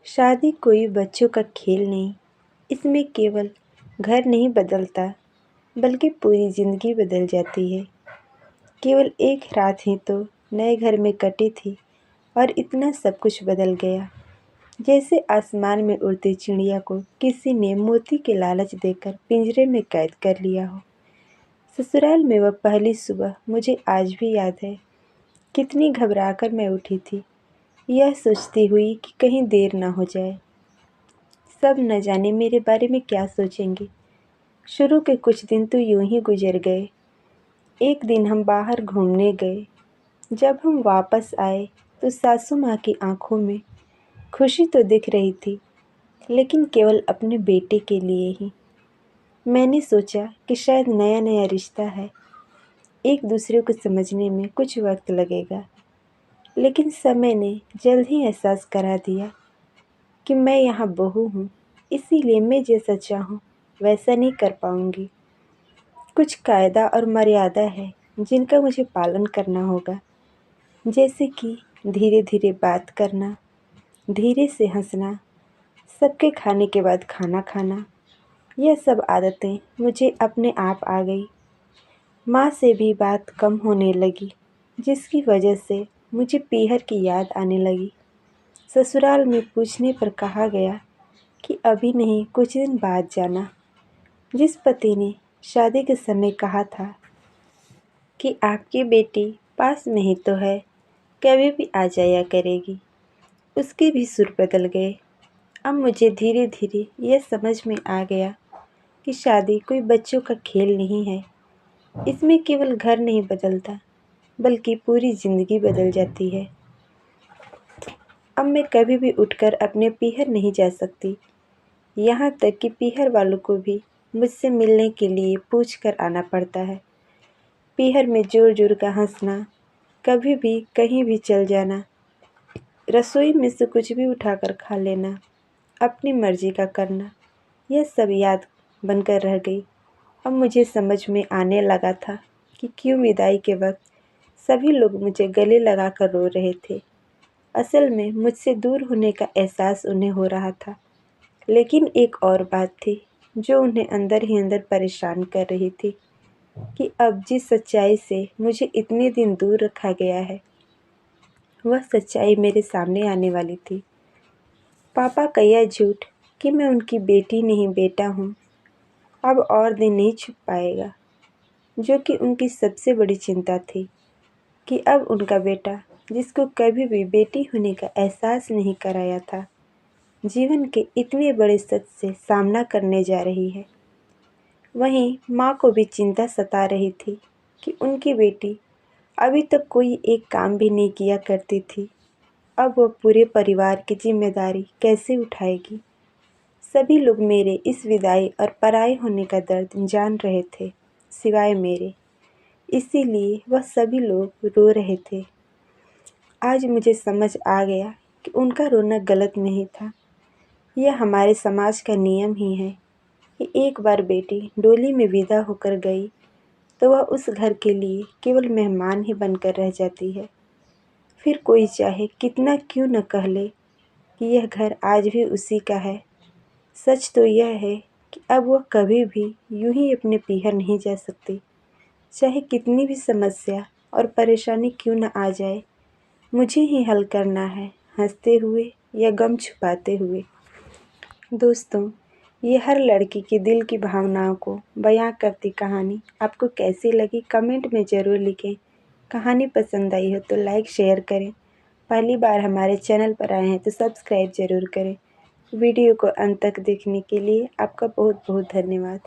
शादी कोई बच्चों का खेल नहीं, इसमें केवल घर नहीं बदलता बल्कि पूरी ज़िंदगी बदल जाती है। केवल एक रात ही तो नए घर में कटी थी और इतना सब कुछ बदल गया। जैसे आसमान में उड़ती चिड़िया को किसी ने मोती के लालच देकर पिंजरे में कैद कर लिया हो। ससुराल में वह पहली सुबह मुझे आज भी याद है। कितनी घबराकर मैं उठी थी, यह सोचती हुई कि कहीं देर ना हो जाए। सब न जाने मेरे बारे में क्या सोचेंगे। शुरू के कुछ दिन तो यूं ही गुजर गए। एक दिन हम बाहर घूमने गए। जब हम वापस आए तो सासू माँ की आंखों में खुशी तो दिख रही थी, लेकिन केवल अपने बेटे के लिए ही। मैंने सोचा कि शायद नया नया रिश्ता है, एक दूसरे को समझने में कुछ वक्त लगेगा। लेकिन समय ने जल्द ही एहसास करा दिया कि मैं यहाँ बहू हूँ, इसीलिए मैं जैसा चाहूँ वैसा नहीं कर पाऊँगी। कुछ कायदा और मर्यादा है जिनका मुझे पालन करना होगा, जैसे कि धीरे धीरे बात करना, धीरे से हंसना, सबके खाने के बाद खाना खाना। यह सब आदतें मुझे अपने आप आ गई। माँ से भी बात कम होने लगी, जिसकी वजह से मुझे पीहर की याद आने लगी। ससुराल में पूछने पर कहा गया कि अभी नहीं, कुछ दिन बाद जाना। जिस पति ने शादी के समय कहा था कि आपकी बेटी पास में ही तो है, कभी भी आ जाया करेगी, उसके भी सुर बदल गए। अब मुझे धीरे धीरे यह समझ में आ गया कि शादी कोई बच्चों का खेल नहीं है। इसमें केवल घर नहीं बदलता बल्कि पूरी ज़िंदगी बदल जाती है। अब मैं कभी भी उठकर अपने पीहर नहीं जा सकती, यहाँ तक कि पीहर वालों को भी मुझसे मिलने के लिए पूछ कर आना पड़ता है। पीहर में जोर जोर का हंसना, कभी भी कहीं भी चल जाना, रसोई में से कुछ भी उठाकर खा लेना, अपनी मर्जी का करना, यह सब याद बनकर रह गई। अब मुझे समझ में आने लगा था कि क्यों विदाई के वक्त सभी लोग मुझे गले लगाकर रो रहे थे। असल में मुझसे दूर होने का एहसास उन्हें हो रहा था, लेकिन एक और बात थी जो उन्हें अंदर ही अंदर परेशान कर रही थी कि अब जिस सच्चाई से मुझे इतने दिन दूर रखा गया है, वह सच्चाई मेरे सामने आने वाली थी। पापा का यह झूठ कि मैं उनकी बेटी नहीं बेटा हूँ, अब और दिन नहीं छुप पाएगा, जो कि उनकी सबसे बड़ी चिंता थी कि अब उनका बेटा, जिसको कभी भी बेटी होने का एहसास नहीं कराया था, जीवन के इतने बड़े सच से सामना करने जा रही है। वहीं माँ को भी चिंता सता रही थी कि उनकी बेटी अभी तक कोई एक काम भी नहीं किया करती थी, अब वह पूरे परिवार की जिम्मेदारी कैसे उठाएगी। सभी लोग मेरे इस विदाई और पराए होने का दर्द जान रहे थे, सिवाय मेरे। इसीलिए वह सभी लोग रो रहे थे। आज मुझे समझ आ गया कि उनका रोना गलत नहीं था। यह हमारे समाज का नियम ही है कि एक बार बेटी डोली में विदा होकर गई तो वह उस घर के लिए केवल मेहमान ही बनकर रह जाती है। फिर कोई चाहे कितना क्यों न कह ले कि यह घर आज भी उसी का है, सच तो यह है कि अब वह कभी भी यूं ही अपने पीहर नहीं जा सकती। चाहे कितनी भी समस्या और परेशानी क्यों न आ जाए, मुझे ही हल करना है, हंसते हुए या गम छुपाते हुए। दोस्तों, ये हर लड़की की दिल की भावनाओं को बयां करती कहानी आपको कैसी लगी कमेंट में ज़रूर लिखें। कहानी पसंद आई हो तो लाइक शेयर करें। पहली बार हमारे चैनल पर आए हैं तो सब्सक्राइब ज़रूर करें। वीडियो को अंत तक देखने के लिए आपका बहुत बहुत धन्यवाद।